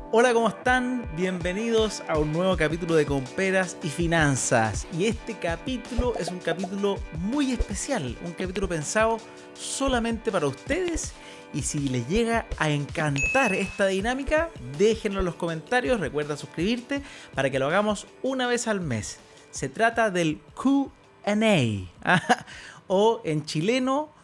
Hola, ¿cómo están? Bienvenidos a un nuevo capítulo de Comperas y Finanzas. Y este capítulo es un capítulo muy especial, un capítulo pensado solamente para ustedes. Y si les llega a encantar esta dinámica, déjenlo en los comentarios, recuerda suscribirte para que lo hagamos una vez al mes. Se trata del Q&A, o en chileno,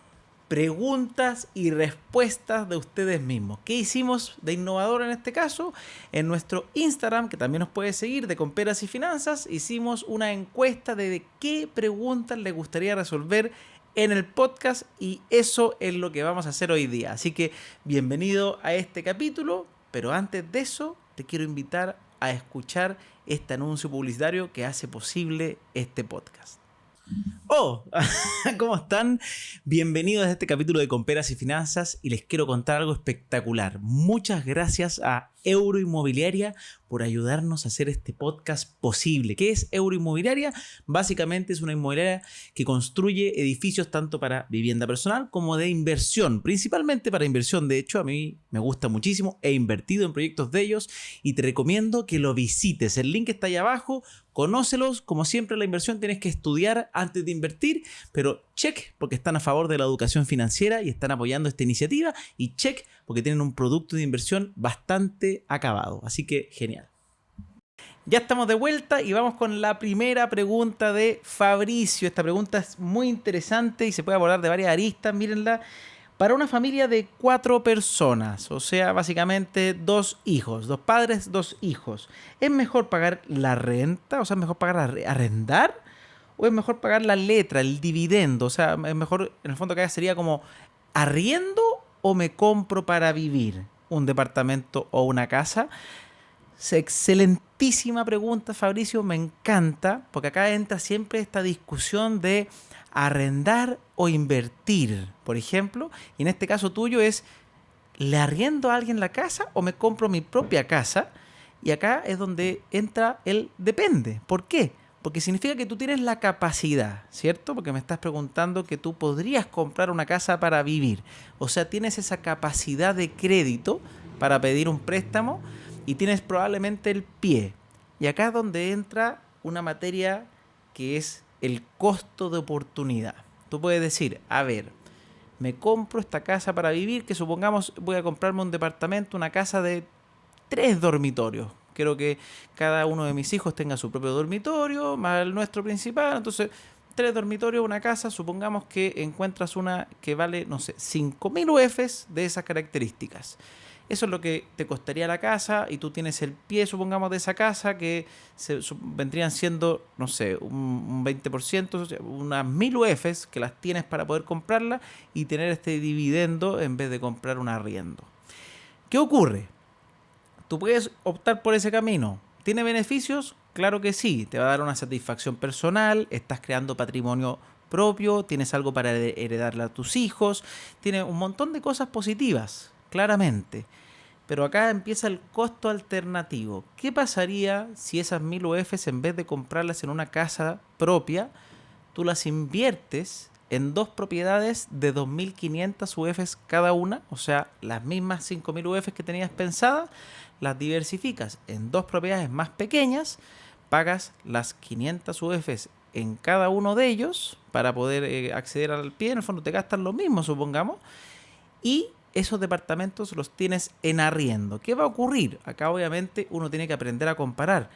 preguntas y respuestas de ustedes mismos. ¿Qué hicimos de innovador en este caso? En nuestro Instagram, que también nos puede seguir, de Comperas y Finanzas, hicimos una encuesta de qué preguntas les gustaría resolver en el podcast, y eso es lo que vamos a hacer hoy día. Así que bienvenido a este capítulo, pero antes de eso te quiero invitar a escuchar este anuncio publicitario que hace posible este podcast. Oh, ¿cómo están? Bienvenidos a este capítulo de Comperas y Finanzas, y les quiero contar algo espectacular. Muchas gracias a Euroinmobiliaria por ayudarnos a hacer este podcast posible. ¿Qué es Euroinmobiliaria? Básicamente es una inmobiliaria que construye edificios tanto para vivienda personal como de inversión, principalmente para inversión. De hecho, a mí me gusta muchísimo, he invertido en proyectos de ellos y te recomiendo que lo visites. El link está ahí abajo. Conócelos. Como siempre, la inversión tienes que estudiar antes de invertir, pero check porque están a favor de la educación financiera y están apoyando esta iniciativa, y check porque tienen un producto de inversión bastante acabado. Así que genial. Ya estamos de vuelta y vamos con la primera pregunta de Fabricio. Esta pregunta es muy interesante y se puede abordar de varias aristas, mírenla. Para una familia de 4 personas, o sea, básicamente 2 hijos, 2 padres, 2 hijos, ¿es mejor pagar la renta? O sea, ¿es mejor pagar arrendar? ¿O es mejor pagar la letra, el dividendo? O sea, es mejor, en el fondo acá sería como, ¿arriendo o me compro para vivir un departamento o una casa? Excelentísima pregunta, Fabricio, me encanta, porque acá entra siempre esta discusión de arrendar o invertir, por ejemplo, y en este caso tuyo es, ¿le arriendo a alguien la casa o me compro mi propia casa? Y acá es donde entra el depende. ¿Por qué? Porque significa que tú tienes la capacidad, ¿cierto? Porque me estás preguntando que tú podrías comprar una casa para vivir. O sea, tienes esa capacidad de crédito para pedir un préstamo y tienes probablemente el pie. Y acá es donde entra una materia que es el costo de oportunidad. Tú puedes decir, a ver, me compro esta casa para vivir, que supongamos voy a comprarme un departamento, una casa de 3 dormitorios. Quiero que cada uno de mis hijos tenga su propio dormitorio, más el nuestro principal. Entonces, 3 dormitorios, una casa. Supongamos que encuentras una que vale, no sé, 5.000 UFs de esas características. Eso es lo que te costaría la casa, y tú tienes el pie, supongamos, de esa casa, que vendrían siendo, no sé, un 20%, o sea, unas 1.000 UFs que las tienes para poder comprarla y tener este dividendo en vez de comprar un arriendo. ¿Qué ocurre? Tú puedes optar por ese camino. ¿Tiene beneficios? Claro que sí. Te va a dar una satisfacción personal, estás creando patrimonio propio, tienes algo para heredarle a tus hijos, tiene un montón de cosas positivas, claramente. Pero acá empieza el costo alternativo. ¿Qué pasaría si esas 1.000 UFs, en vez de comprarlas en una casa propia, tú las inviertes en 2 propiedades de 2.500 UFs cada una? O sea, las mismas 5.000 UFs que tenías pensadas, las diversificas en 2 propiedades más pequeñas, pagas las 500 UFs en cada uno de ellos para poder acceder al pie. En el fondo te gastan lo mismo, supongamos, y esos departamentos los tienes en arriendo. ¿Qué va a ocurrir? Acá obviamente uno tiene que aprender a comparar,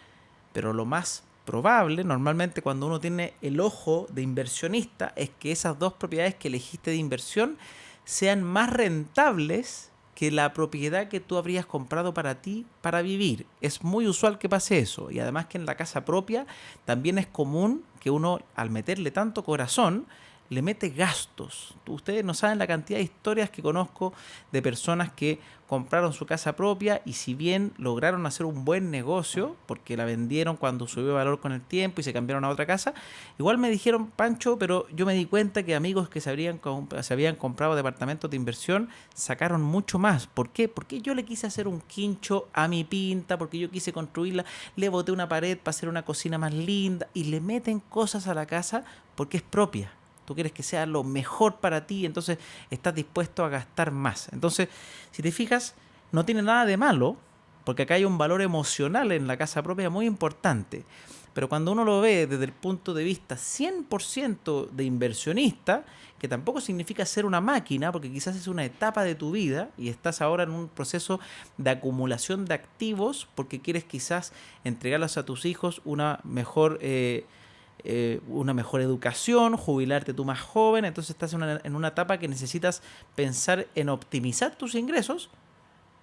pero lo más probable, normalmente cuando uno tiene el ojo de inversionista, es que esas 2 propiedades que elegiste de inversión sean más rentables que la propiedad que tú habrías comprado para ti para vivir. Es muy usual que pase eso, y además que en la casa propia también es común que uno, al meterle tanto corazón, le mete gastos. Ustedes no saben la cantidad de historias que conozco de personas que compraron su casa propia, y si bien lograron hacer un buen negocio porque la vendieron cuando subió valor con el tiempo y se cambiaron a otra casa, igual me dijeron, Pancho, pero yo me di cuenta que amigos que se habían comprado departamentos de inversión sacaron mucho más. ¿Por qué? Porque yo le quise hacer un quincho a mi pinta, porque yo quise construirla, le boté una pared para hacer una cocina más linda, y le meten cosas a la casa porque es propia. Tú quieres que sea lo mejor para ti, entonces estás dispuesto a gastar más. Entonces, si te fijas, no tiene nada de malo, porque acá hay un valor emocional en la casa propia muy importante. Pero cuando uno lo ve desde el punto de vista 100% de inversionista, que tampoco significa ser una máquina, porque quizás es una etapa de tu vida y estás ahora en un proceso de acumulación de activos porque quieres quizás entregarlos a tus hijos una mejor educación, jubilarte tú más joven, entonces estás en una etapa que necesitas pensar en optimizar tus ingresos.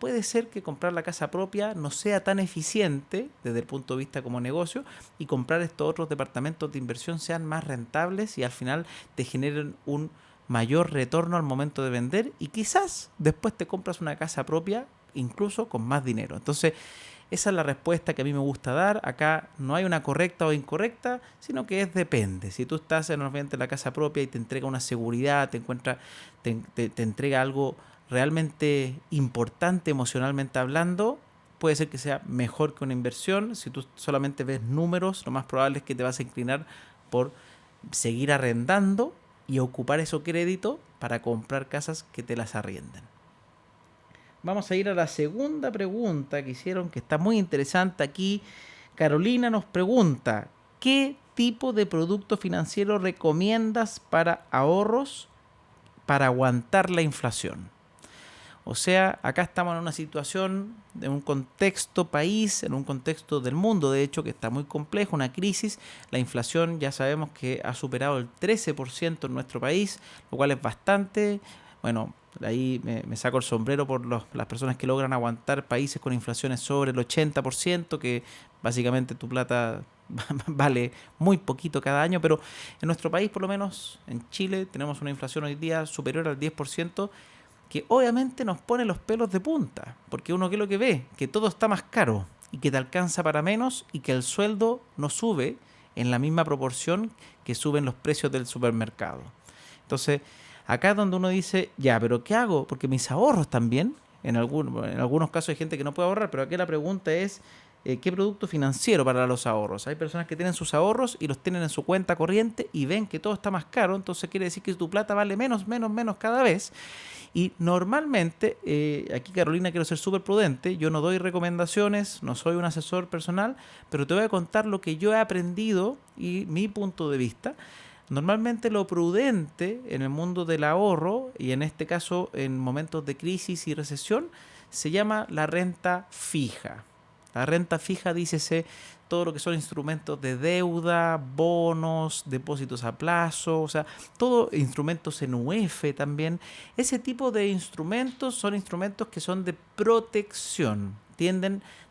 Puede ser que comprar la casa propia no sea tan eficiente desde el punto de vista como negocio y comprar estos otros departamentos de inversión sean más rentables y al final te generen un mayor retorno al momento de vender y quizás después te compras una casa propia incluso con más dinero. Entonces, esa es la respuesta que a mí me gusta dar. Acá no hay una correcta o incorrecta, sino que depende. Si tú estás en la casa propia y te entrega una seguridad, te entrega algo realmente importante emocionalmente hablando, puede ser que sea mejor que una inversión. Si tú solamente ves números, lo más probable es que te vas a inclinar por seguir arrendando y ocupar esos créditos para comprar casas que te las arrienden. Vamos a ir a la segunda pregunta que hicieron, que está muy interesante aquí. Carolina nos pregunta, ¿qué tipo de producto financiero recomiendas para ahorros para aguantar la inflación? O sea, acá estamos en una situación, en un contexto país, en un contexto del mundo, de hecho, que está muy complejo, una crisis. La inflación ya sabemos que ha superado el 13% en nuestro país, lo cual es bastante. Bueno, ahí me saco el sombrero por las personas que logran aguantar países con inflaciones sobre el 80%, que básicamente tu plata vale muy poquito cada año, pero en nuestro país, por lo menos en Chile, tenemos una inflación hoy día superior al 10%, que obviamente nos pone los pelos de punta, porque uno ¿qué es lo que ve? Que todo está más caro y que te alcanza para menos y que el sueldo no sube en la misma proporción que suben los precios del supermercado. Entonces, acá es donde uno dice, ya, pero ¿qué hago? Porque mis ahorros también, en algunos casos hay gente que no puede ahorrar, pero aquí la pregunta es, ¿qué producto financiero para los ahorros? Hay personas que tienen sus ahorros y los tienen en su cuenta corriente y ven que todo está más caro, entonces quiere decir que tu plata vale menos cada vez. Y normalmente, aquí Carolina, quiero ser súper prudente, yo no doy recomendaciones, no soy un asesor personal, pero te voy a contar lo que yo he aprendido y mi punto de vista. Normalmente lo prudente en el mundo del ahorro, y en este caso en momentos de crisis y recesión, se llama la renta fija. La renta fija, dícese, todo lo que son instrumentos de deuda, bonos, depósitos a plazo, o sea, todo instrumentos en UF también. Ese tipo de instrumentos son instrumentos que son de protección.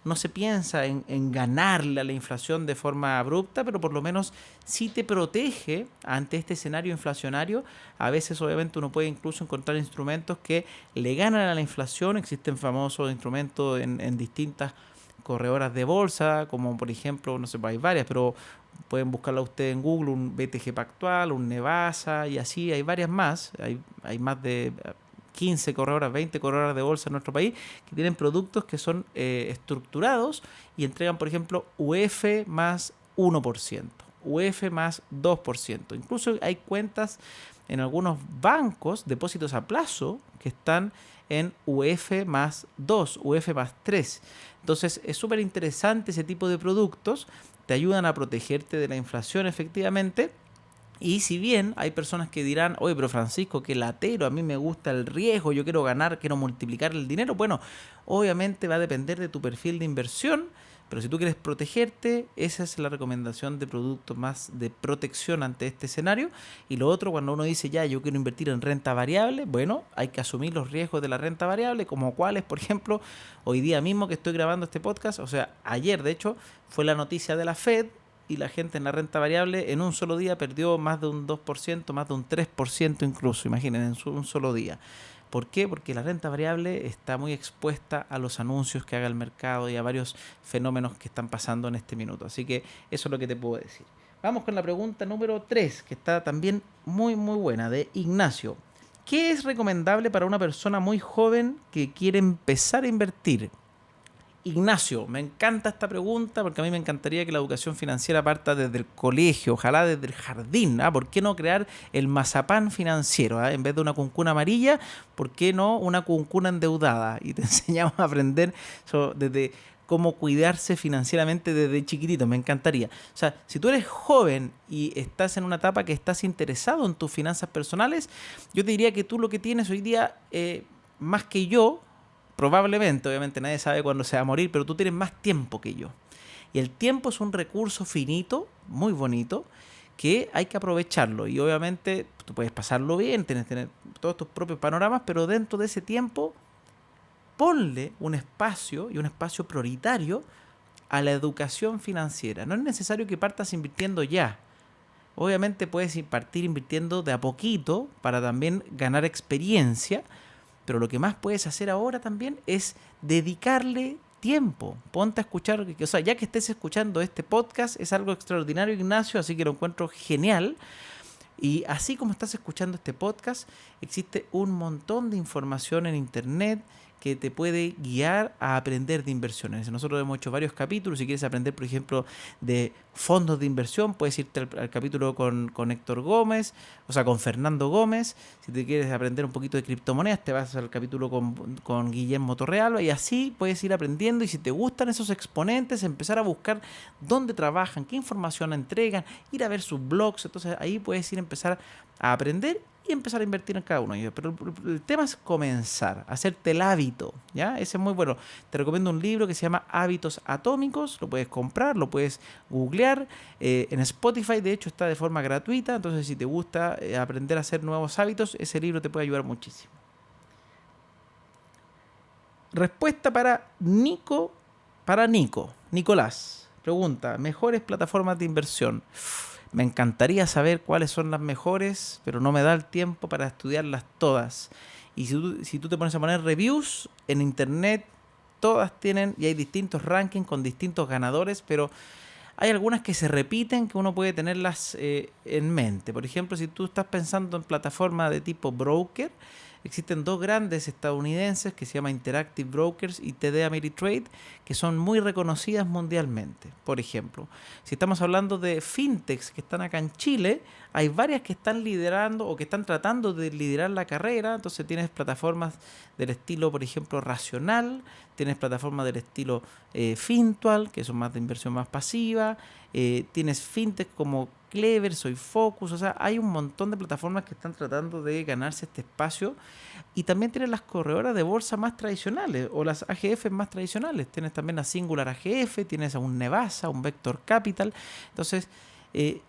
No se piensa en ganarle a la inflación de forma abrupta, pero por lo menos sí te protege ante este escenario inflacionario. A veces obviamente uno puede incluso encontrar instrumentos que le ganan a la inflación. Existen famosos instrumentos en distintas corredoras de bolsa, como por ejemplo, no sé, hay varias, pero pueden buscarla ustedes en Google, un BTG Pactual, un Nevasa y así, hay varias más, hay más de 15 corredoras, 20 corredoras de bolsa en nuestro país que tienen productos que son estructurados y entregan, por ejemplo, UF más 1%, UF más 2%. Incluso hay cuentas en algunos bancos, depósitos a plazo, que están en UF más 2, UF más 3. Entonces es súper interesante ese tipo de productos, te ayudan a protegerte de la inflación efectivamente. Y si bien hay personas que dirán, oye, pero Francisco, qué latero, a mí me gusta el riesgo, yo quiero ganar, quiero multiplicar el dinero. Bueno, obviamente va a depender de tu perfil de inversión, pero si tú quieres protegerte, esa es la recomendación de productos más de protección ante este escenario. Y lo otro, cuando uno dice, ya, yo quiero invertir en renta variable, bueno, hay que asumir los riesgos de la renta variable, como cuáles, por ejemplo, hoy día mismo que estoy grabando este podcast, o sea, ayer de hecho, fue la noticia de la Fed, y la gente en la renta variable en un solo día perdió más de un 2%, más de un 3% incluso, imaginen, en un solo día. ¿Por qué? Porque la renta variable está muy expuesta a los anuncios que haga el mercado y a varios fenómenos que están pasando en este minuto. Así que eso es lo que te puedo decir. Vamos con la pregunta número 3, que está también muy buena, de Ignacio. ¿Qué es recomendable para una persona muy joven que quiere empezar a invertir Ignacio, me encanta esta pregunta porque a mí me encantaría que la educación financiera parta desde el colegio, ojalá desde el jardín. ¿Por qué no crear el mazapán financiero? En vez de una cuncuna amarilla, ¿por qué no una cuncuna endeudada? Y te enseñamos a aprender desde cómo cuidarse financieramente desde chiquitito. Me encantaría. O sea, si tú eres joven y estás en una etapa que estás interesado en tus finanzas personales, yo te diría que tú lo que tienes hoy día, más que yo, probablemente, obviamente nadie sabe cuándo se va a morir, pero tú tienes más tiempo que yo. Y el tiempo es un recurso finito, muy bonito, que hay que aprovecharlo. Y obviamente tú puedes pasarlo bien, tener todos tus propios panoramas, pero dentro de ese tiempo ponle un espacio y un espacio prioritario a la educación financiera. No es necesario que partas invirtiendo ya. Obviamente puedes partir invirtiendo de a poquito para también ganar experiencia, pero lo que más puedes hacer ahora también es dedicarle tiempo. Ponte a escuchar, o sea, ya que estés escuchando este podcast, es algo extraordinario, Ignacio, así que lo encuentro genial. Y así como estás escuchando este podcast, existe un montón de información en internet que te puede guiar a aprender de inversiones. Nosotros hemos hecho varios capítulos. Si quieres aprender, por ejemplo, de fondos de inversión, puedes irte al capítulo con Héctor Gómez, o sea, con Fernando Gómez. Si te quieres aprender un poquito de criptomonedas, te vas al capítulo con Guillermo Torrealba, y así puedes ir aprendiendo. Y si te gustan esos exponentes, empezar a buscar dónde trabajan, qué información entregan, ir a ver sus blogs. Entonces ahí puedes ir a empezar a aprender y empezar a invertir en cada uno de ellos. Pero el tema es comenzar, hacerte el hábito, ¿ya? Ese es muy bueno. Te recomiendo un libro que se llama Hábitos Atómicos. Lo puedes comprar, lo puedes googlear. En Spotify, de hecho, está de forma gratuita. Entonces, si te gusta aprender a hacer nuevos hábitos, ese libro te puede ayudar muchísimo. Respuesta para Nicolás. Pregunta, ¿mejores plataformas de inversión? Me encantaría saber cuáles son las mejores, pero no me da el tiempo para estudiarlas todas. Y si tú te pones a poner reviews en internet, todas tienen, y hay distintos rankings con distintos ganadores, pero hay algunas que se repiten que uno puede tenerlas en mente. Por ejemplo, si tú estás pensando en plataformas de tipo broker, existen dos grandes estadounidenses que se llaman Interactive Brokers y TD Ameritrade, que son muy reconocidas mundialmente. Por ejemplo, si estamos hablando de fintechs que están acá en Chile, hay varias que están liderando o que están tratando de liderar la carrera. Entonces tienes plataformas del estilo, por ejemplo, Racional, tienes plataformas del estilo Fintual, que son más de inversión más pasiva, tienes fintech como Clever, Soy Focus. O sea, hay un montón de plataformas que están tratando de ganarse este espacio. Y también tienes las corredoras de bolsa más tradicionales o las AGF más tradicionales. Tienes también a Singular AGF, tienes a un Nevasa, un Vector Capital. Entonces,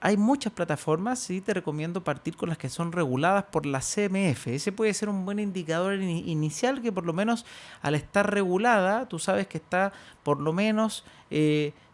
hay muchas plataformas y te recomiendo partir con las que son reguladas por la CMF. Ese puede ser un buen indicador inicial, que por lo menos al estar regulada, tú sabes que está por lo menos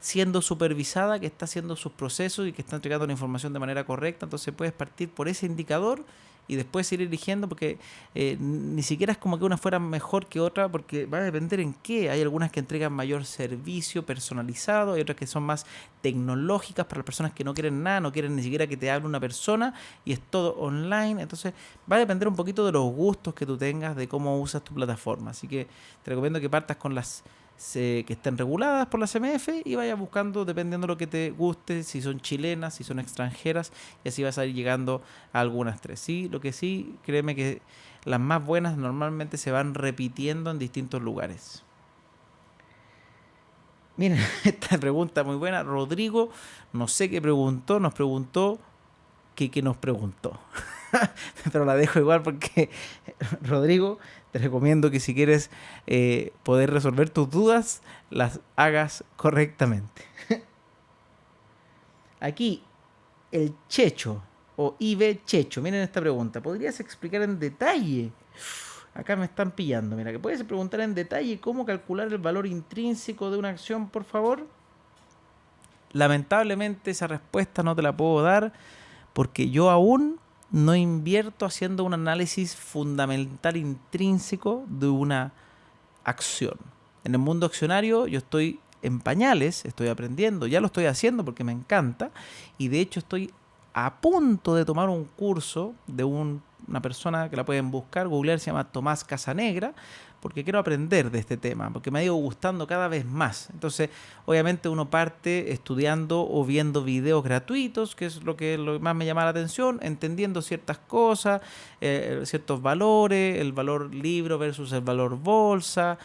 siendo supervisada, que está haciendo sus procesos y que está entregando la información de manera correcta. Entonces puedes partir por ese indicador y después ir eligiendo, porque ni siquiera es como que una fuera mejor que otra, porque va a depender en qué. Hay algunas que entregan mayor servicio personalizado, hay otras que son más tecnológicas para las personas que no quieren nada, no quieren ni siquiera que te hable una persona y es todo online. Entonces va a depender un poquito de los gustos que tú tengas, de cómo usas tu plataforma. Así que te recomiendo que partas con las que estén reguladas por la CMF y vayas buscando dependiendo de lo que te guste, si son chilenas, si son extranjeras, y así vas a ir llegando a algunas tres. Sí, lo que sí, créeme que las más buenas normalmente se van repitiendo en distintos lugares. Miren, esta pregunta muy buena. Rodrigo, no sé qué preguntó, nos preguntó que nos preguntó. Pero la dejo igual porque, Rodrigo, te recomiendo que si quieres poder resolver tus dudas, las hagas correctamente. Aquí, el Checho o IB Checho. Miren esta pregunta. ¿Podrías explicar en detalle? Acá me están pillando. Mira, que puedes preguntar en detalle cómo calcular el valor intrínseco de una acción, por favor. Lamentablemente esa respuesta no te la puedo dar porque yo aún no invierto haciendo un análisis fundamental intrínseco de una acción. En el mundo accionario yo estoy en pañales, estoy aprendiendo, ya lo estoy haciendo porque me encanta, y de hecho estoy a punto de tomar un curso de una persona que la pueden buscar, googlear, se llama Tomás Casanegra, porque quiero aprender de este tema, porque me ha ido gustando cada vez más. Entonces, obviamente uno parte estudiando o viendo videos gratuitos, que es lo que más me llama la atención, entendiendo ciertas cosas, ciertos valores, el valor libro versus el valor bolsa,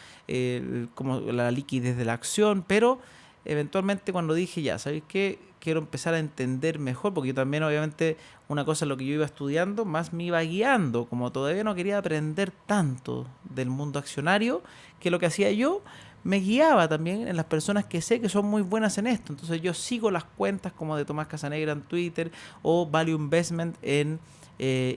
como la liquidez de la acción, pero eventualmente cuando dije, ya, ¿sabéis qué? Quiero empezar a entender mejor, porque yo también obviamente una cosa es lo que yo iba estudiando, más me iba guiando, como todavía no quería aprender tanto del mundo accionario, que lo que hacía yo, me guiaba también en las personas que sé que son muy buenas en esto. Entonces yo sigo las cuentas como de Tomás Casanegra en Twitter o Value Investment en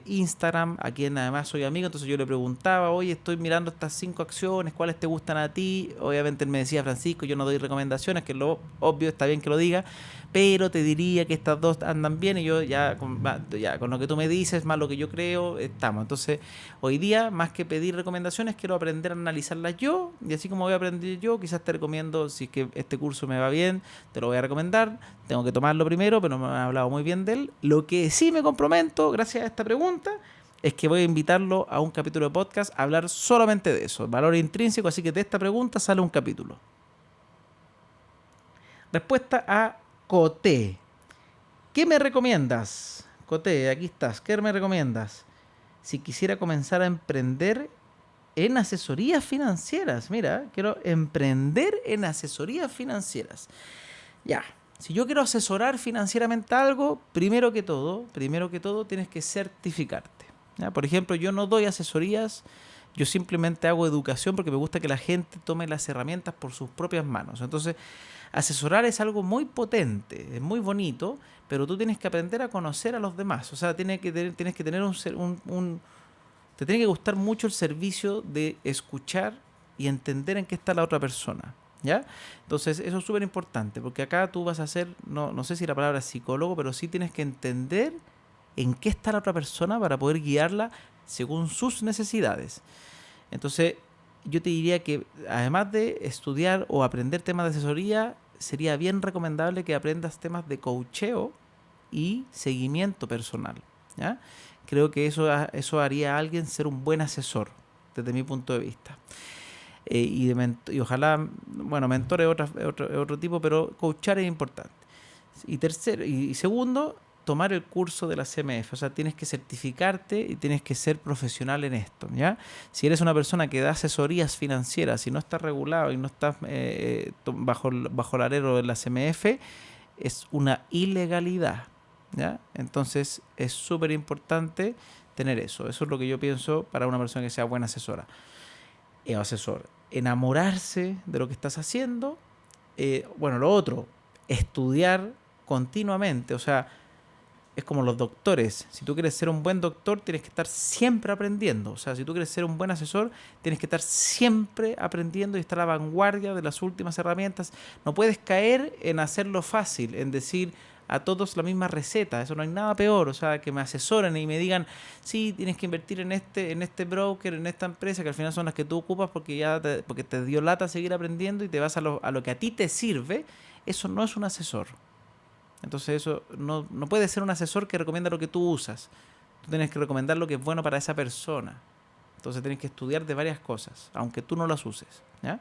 Instagram, a quien además soy amigo. Entonces yo le preguntaba, oye, estoy mirando estas 5 acciones, ¿cuáles te gustan a ti? Obviamente él me decía, Francisco, yo no doy recomendaciones, que es lo obvio, está bien que lo diga, pero te diría que estas dos andan bien y yo ya con lo que tú me dices, más lo que yo creo, estamos. Entonces hoy día, más que pedir recomendaciones, quiero aprender a analizarlas yo, y así como voy a aprender yo, quizás te recomiendo, si es que este curso me va bien, te lo voy a recomendar. Tengo que tomarlo primero, pero me han hablado muy bien de él. Lo que sí me comprometo, gracias a esta pregunta, es que voy a invitarlo a un capítulo de podcast a hablar solamente de eso, valor intrínseco, así que de esta pregunta sale un capítulo. Respuesta a Coté. ¿Qué me recomiendas? Coté, aquí estás. ¿Qué me recomiendas? Si quisiera comenzar a emprender en asesorías financieras. Mira, quiero emprender en asesorías financieras. Ya, si yo quiero asesorar financieramente algo, primero que todo tienes que certificarte. ¿Ya? Por ejemplo, yo no doy asesorías, yo simplemente hago educación porque me gusta que la gente tome las herramientas por sus propias manos. Entonces, asesorar es algo muy potente, es muy bonito, pero tú tienes que aprender a conocer a los demás. O sea, tienes que tener te tiene que gustar mucho el servicio de escuchar y entender en qué está la otra persona. ¿Ya? Entonces, eso es súper importante, porque acá tú vas a ser, no sé si la palabra es psicólogo, pero sí tienes que entender en qué está la otra persona para poder guiarla según sus necesidades. Entonces, yo te diría que además de estudiar o aprender temas de asesoría, sería bien recomendable que aprendas temas de coacheo y seguimiento personal. ¿Ya? Creo que eso haría a alguien ser un buen asesor, desde mi punto de vista. Y ojalá, bueno, mentor es otro tipo, pero coachar es importante. Y segundo, tomar el curso de la CMF. O sea, tienes que certificarte y tienes que ser profesional en esto, ¿ya? Si eres una persona que da asesorías financieras y no estás regulado y no estás bajo el alero de la CMF, es una ilegalidad, ¿ya? Entonces es súper importante tener eso. Eso es lo que yo pienso para una persona que sea buena asesora o asesor. Enamorarse de lo que estás haciendo. Bueno, lo otro, estudiar continuamente. O sea, es como los doctores. Si tú quieres ser un buen doctor, tienes que estar siempre aprendiendo. O sea, si tú quieres ser un buen asesor, tienes que estar siempre aprendiendo y estar a la vanguardia de las últimas herramientas. No puedes caer en hacerlo fácil, en decir a todos la misma receta. Eso no hay nada peor. O sea, que me asesoren y me digan, sí, tienes que invertir en este broker, en esta empresa, que al final son las que tú ocupas porque te dio lata seguir aprendiendo y te vas a lo que a ti te sirve. Eso no es un asesor. Entonces eso no puede ser un asesor que recomienda lo que tú usas. Tú tienes que recomendar lo que es bueno para esa persona. Entonces tienes que estudiar de varias cosas, aunque tú no las uses, ¿ya?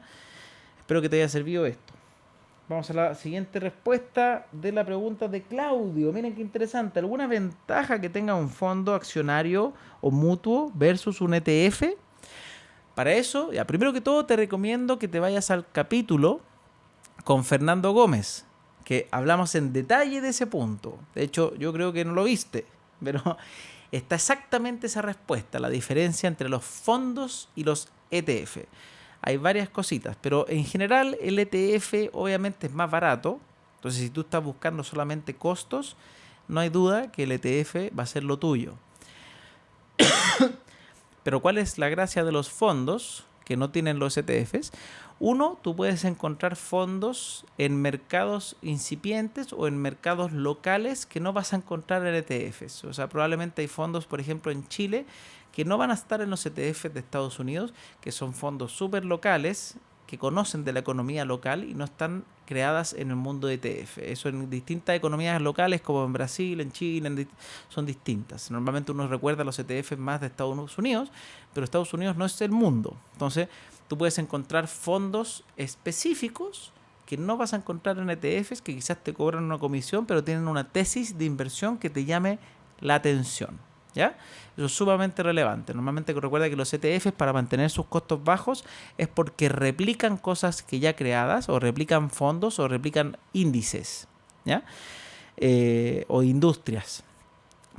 Espero que te haya servido esto. Vamos a la siguiente respuesta de la pregunta de Claudio. Miren qué interesante. ¿Alguna ventaja que tenga un fondo accionario o mutuo versus un ETF? Para eso, ya, primero que todo te recomiendo que te vayas al capítulo con Fernando Gómez, que hablamos en detalle de ese punto. De hecho, yo creo que no lo viste, pero está exactamente esa respuesta, la diferencia entre los fondos y los ETF. Hay varias cositas, pero en general el ETF obviamente es más barato. Entonces, si tú estás buscando solamente costos, no hay duda que el ETF va a ser lo tuyo. Pero ¿cuál es la gracia de los fondos que no tienen los ETFs? Uno, tú puedes encontrar fondos en mercados incipientes o en mercados locales que no vas a encontrar en ETFs. O sea, probablemente hay fondos, por ejemplo, en Chile, que no van a estar en los ETFs de Estados Unidos, que son fondos súper locales, que conocen de la economía local y no están creadas en el mundo de ETF. Eso en distintas economías locales, como en Brasil, en Chile, son distintas. Normalmente uno recuerda los ETFs más de Estados Unidos, pero Estados Unidos no es el mundo. Entonces, tú puedes encontrar fondos específicos que no vas a encontrar en ETFs, que quizás te cobran una comisión, pero tienen una tesis de inversión que te llame la atención, ¿ya? Eso es sumamente relevante. Normalmente recuerda que los ETFs, para mantener sus costos bajos, es porque replican cosas que ya creadas, o replican fondos, o replican índices, ¿ya? O industrias.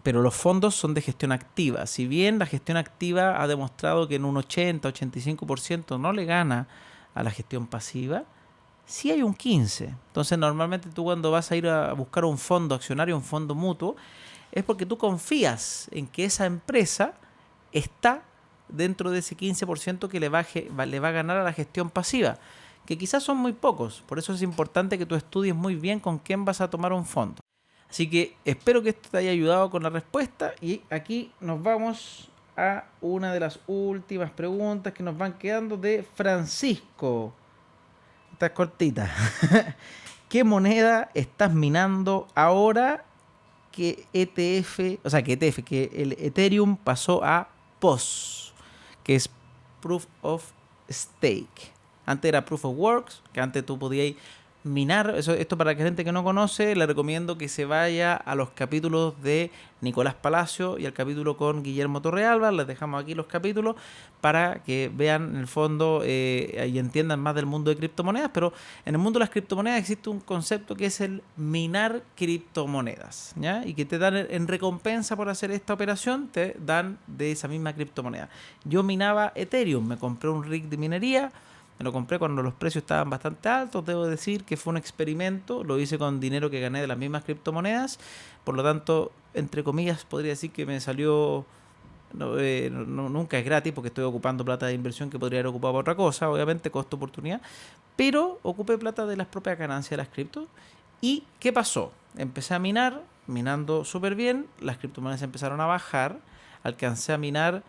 Pero los fondos son de gestión activa. Si bien la gestión activa ha demostrado que en un 80-85% no le gana a la gestión pasiva, sí hay un 15%. Entonces normalmente tú, cuando vas a ir a buscar un fondo accionario, un fondo mutuo, es porque tú confías en que esa empresa está dentro de ese 15% que le va a ganar a la gestión pasiva, que quizás son muy pocos. Por eso es importante que tú estudies muy bien con quién vas a tomar un fondo. Así que espero que esto te haya ayudado con la respuesta, y aquí nos vamos a una de las últimas preguntas que nos van quedando, de Francisco. Esta es cortita. ¿Qué moneda estás minando ahora que que el Ethereum pasó a POS, que es Proof of Stake? Antes era Proof of Works, que antes tú podías minar. Esto, para la gente que no conoce, le recomiendo que se vaya a los capítulos de Nicolás Palacio y al capítulo con Guillermo Torrealba. Les dejamos aquí los capítulos para que vean en el fondo y entiendan más del mundo de criptomonedas. Pero en el mundo de las criptomonedas existe un concepto que es el minar criptomonedas, ¿ya? Y que te dan, en recompensa por hacer esta operación, te dan de esa misma criptomoneda. Yo minaba Ethereum, me compré un rig de minería. Me lo compré cuando los precios estaban bastante altos. Debo decir que fue un experimento. Lo hice con dinero que gané de las mismas criptomonedas. Por lo tanto, entre comillas, podría decir que me salió... nunca es gratis, porque estoy ocupando plata de inversión que podría haber ocupado para otra cosa. Obviamente, costo-oportunidad. Pero ocupé plata de las propias ganancias de las criptos. ¿Y qué pasó? Empecé a minar, minando súper bien. Las criptomonedas empezaron a bajar. Alcancé a minar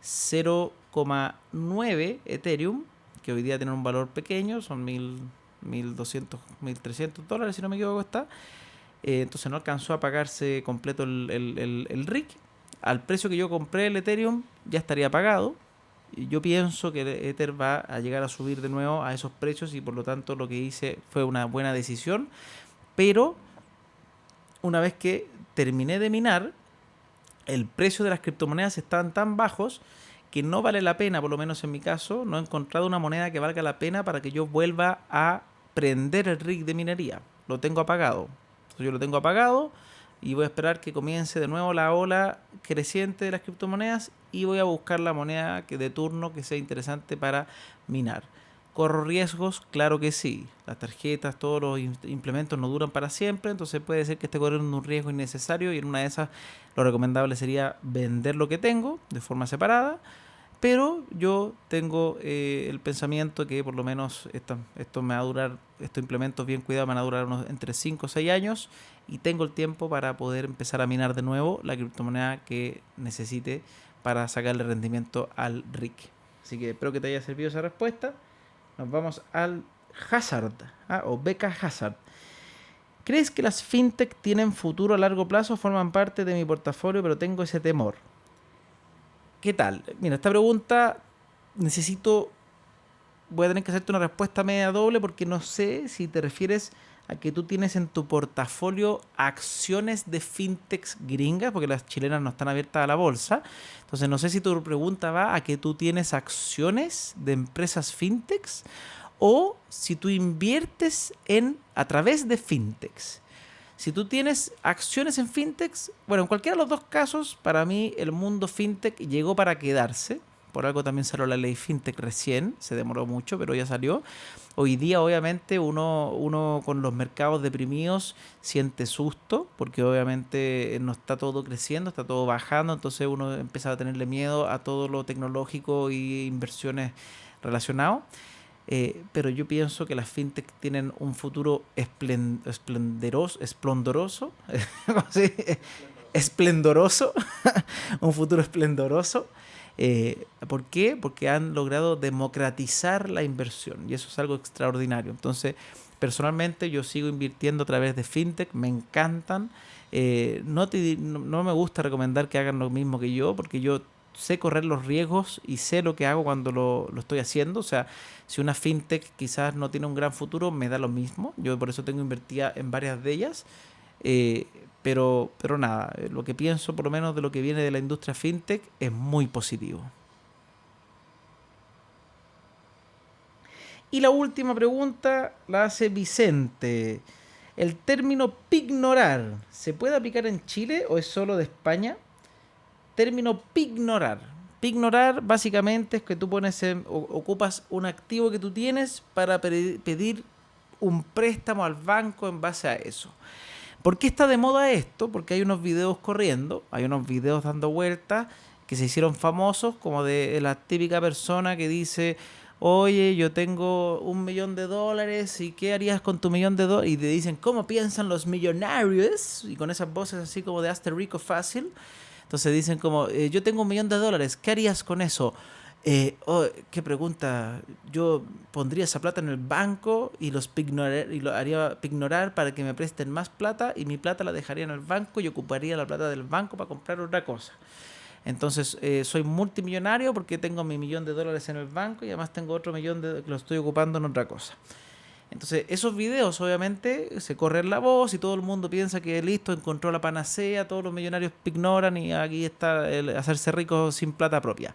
0,9 Ethereum, que hoy día tienen un valor pequeño, son $1,200, $1,300, si no me equivoco está. Entonces no alcanzó a pagarse completo el rig. Al precio que yo compré el Ethereum ya estaría pagado. Y yo pienso que el Ether va a llegar a subir de nuevo a esos precios, y por lo tanto lo que hice fue una buena decisión. Pero una vez que terminé de minar, el precio de las criptomonedas estaban tan bajos que no vale la pena. Por lo menos en mi caso, no he encontrado una moneda que valga la pena para que yo vuelva a prender el rig de minería. Lo tengo apagado. Entonces yo lo tengo apagado y voy a esperar que comience de nuevo la ola creciente de las criptomonedas, y voy a buscar la moneda de turno que sea interesante para minar. ¿Corro riesgos? Claro que sí. Las tarjetas, todos los implementos no duran para siempre, entonces puede ser que esté corriendo un riesgo innecesario, y en una de esas lo recomendable sería vender lo que tengo de forma separada. Pero yo tengo el pensamiento que por lo menos esto me va a durar, estos implementos bien cuidados me van a durar entre 5 o 6 años, y tengo el tiempo para poder empezar a minar de nuevo la criptomoneda que necesite para sacarle rendimiento al rig. Así que espero que te haya servido esa respuesta. Nos vamos al Hazard, o Beca Hazard. ¿Crees que las fintech tienen futuro a largo plazo? Forman parte de mi portafolio, pero tengo ese temor. ¿Qué tal? Mira, esta pregunta voy a tener que hacerte una respuesta media doble, porque no sé si te refieres a que tú tienes en tu portafolio acciones de fintechs gringas, porque las chilenas no están abiertas a la bolsa. Entonces no sé si tu pregunta va a que tú tienes acciones de empresas fintechs, o si tú inviertes a través de fintechs. Si tú tienes acciones en fintechs, bueno, en cualquiera de los dos casos, para mí el mundo fintech llegó para quedarse. Por algo también salió la ley fintech recién, se demoró mucho, pero ya salió. Hoy día, obviamente, uno con los mercados deprimidos siente susto, porque obviamente no está todo creciendo, está todo bajando, entonces uno empieza a tenerle miedo a todo lo tecnológico y inversiones relacionadas. Pero yo pienso que las fintech tienen un futuro esplendoroso, ¿sí? Esplendoroso, un futuro esplendoroso. ¿Por qué? Porque han logrado democratizar la inversión, y eso es algo extraordinario. Entonces, personalmente yo sigo invirtiendo a través de fintech, me encantan. No me gusta recomendar que hagan lo mismo que yo, porque yo sé correr los riesgos y sé lo que hago cuando lo estoy haciendo. O sea, si una fintech quizás no tiene un gran futuro, me da lo mismo. Yo por eso tengo invertida en varias de ellas. Eh, pero nada, lo que pienso por lo menos de lo que viene de la industria fintech es muy positivo. Y la última pregunta la hace Vicente. ¿El término pignorar se puede aplicar en Chile o es solo de España? Término pignorar. Pignorar básicamente es que tú ocupas un activo que tú tienes para pedir un préstamo al banco en base a eso. ¿Por qué está de moda esto? Porque hay unos videos corriendo, hay unos videos dando vueltas que se hicieron famosos, como de la típica persona que dice, oye, yo tengo $1.000.000 y ¿qué harías con tu $1.000.000? Y te dicen, ¿cómo piensan los millonarios? Y con esas voces así como de hazte rico fácil. Entonces dicen como, yo tengo $1.000.000, ¿qué harías con eso? Qué pregunta. Yo pondría esa plata en el banco y lo haría pignorar para que me presten más plata y mi plata la dejaría en el banco y ocuparía la plata del banco para comprar otra cosa. Entonces soy multimillonario porque tengo mi $1.000.000 en el banco y además tengo otro millón que lo estoy ocupando en otra cosa. Entonces, esos videos obviamente se corre la voz y todo el mundo piensa que listo, encontró la panacea, todos los millonarios pignoran y aquí está el hacerse rico sin plata propia.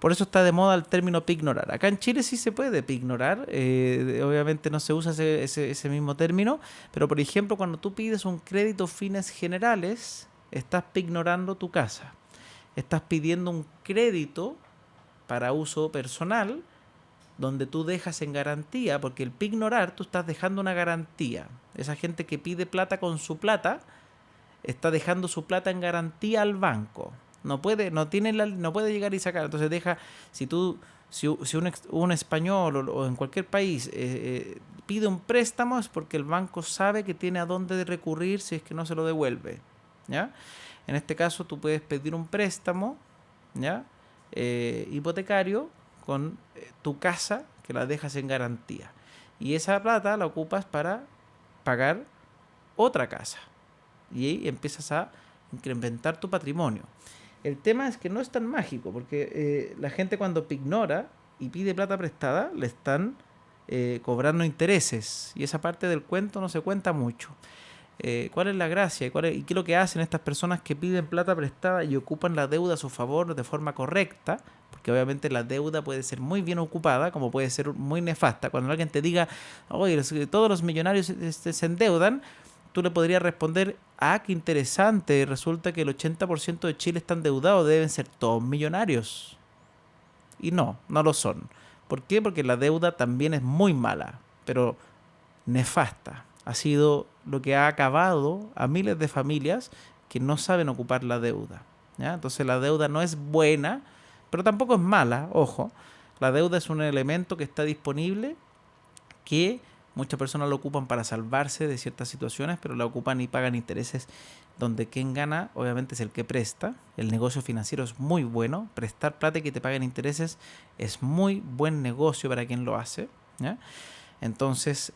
Por eso está de moda el término pignorar. Acá en Chile sí se puede pignorar, obviamente no se usa ese mismo término, pero por ejemplo cuando tú pides un crédito fines generales, estás pignorando tu casa. Estás pidiendo un crédito para uso personal donde tú dejas en garantía, porque el pignorar tú estás dejando una garantía. Esa gente que pide plata con su plata está dejando su plata en garantía al banco. No puede llegar y sacar. Entonces deja, si un español o en cualquier país pide un préstamo es porque el banco sabe que tiene a dónde recurrir si es que no se lo devuelve. ¿Ya? En este caso tú puedes pedir un préstamo, ¿ya? Hipotecario con tu casa que la dejas en garantía. Y esa plata la ocupas para pagar otra casa. Y ahí empiezas a incrementar tu patrimonio. El tema es que no es tan mágico, porque la gente cuando pigora y pide plata prestada, le están cobrando intereses. Y esa parte del cuento no se cuenta mucho. ¿Cuál es la gracia? ¿Y qué es lo que hacen estas personas que piden plata prestada y ocupan la deuda a su favor de forma correcta? Porque obviamente la deuda puede ser muy bien ocupada, como puede ser muy nefasta. Cuando alguien te diga, oye, todos los millonarios se endeudan, tú le podrías responder, qué interesante, resulta que el 80% de Chile está endeudado, deben ser todos millonarios. Y no lo son. ¿Por qué? Porque la deuda también es muy mala, pero nefasta. Ha sido lo que ha acabado a miles de familias que no saben ocupar la deuda. ¿Ya? Entonces la deuda no es buena, pero tampoco es mala, ojo. La deuda es un elemento que está disponible, que muchas personas lo ocupan para salvarse de ciertas situaciones, pero la ocupan y pagan intereses donde quien gana obviamente es el que presta. El negocio financiero es muy bueno. Prestar plata y que te paguen intereses es muy buen negocio para quien lo hace. ¿Ya? Entonces,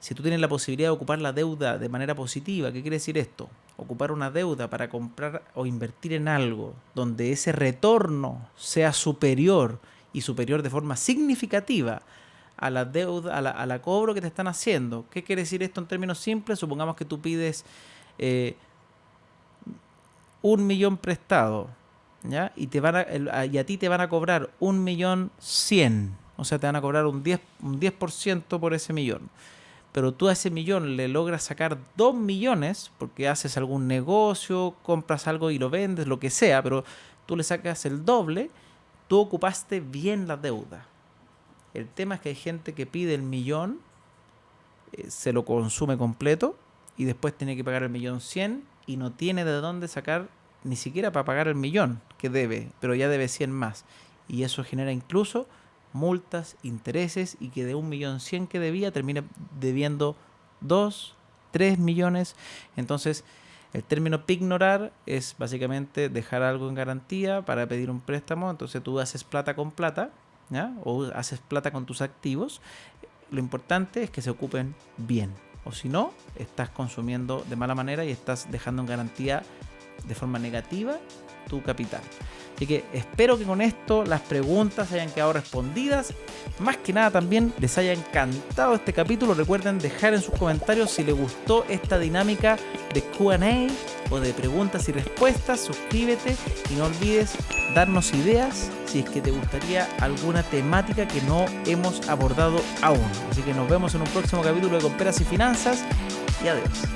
si tú tienes la posibilidad de ocupar la deuda de manera positiva, ¿qué quiere decir esto? Ocupar una deuda para comprar o invertir en algo donde ese retorno sea superior y superior de forma significativa a la deuda, a la cobro que te están haciendo. ¿Qué quiere decir esto en términos simples? Supongamos que tú pides 1.000.000 prestado, ¿ya? Y a ti te van a cobrar 1.100.000. O sea, te van a cobrar un 10% por ese millón. Pero tú a ese millón le logras sacar 2 millones porque haces algún negocio, compras algo y lo vendes, lo que sea, pero tú le sacas el doble, tú ocupaste bien la deuda. El tema es que hay gente que pide el millón, se lo consume completo y después tiene que pagar el 1.100.000 y no tiene de dónde sacar ni siquiera para pagar el millón que debe, pero ya debe 100 más. Y eso genera incluso multas, intereses y que de 1.100.000 que debía termina debiendo 2, 3 millones. Entonces el término pignorar es básicamente dejar algo en garantía para pedir un préstamo. Entonces tú haces plata con plata, ¿ya? O haces plata con tus activos. Lo importante es que se ocupen bien, o si no, estás consumiendo de mala manera y estás dejando en garantía de forma negativa tu capital. Así que espero que con esto las preguntas hayan quedado respondidas. Más que nada también les haya encantado este capítulo. Recuerden dejar en sus comentarios si les gustó esta dinámica de Q&A o de preguntas y respuestas. Suscríbete y no olvides darnos ideas si es que te gustaría alguna temática que no hemos abordado aún. Así que nos vemos en un próximo capítulo de Con Peras y Finanzas y adiós.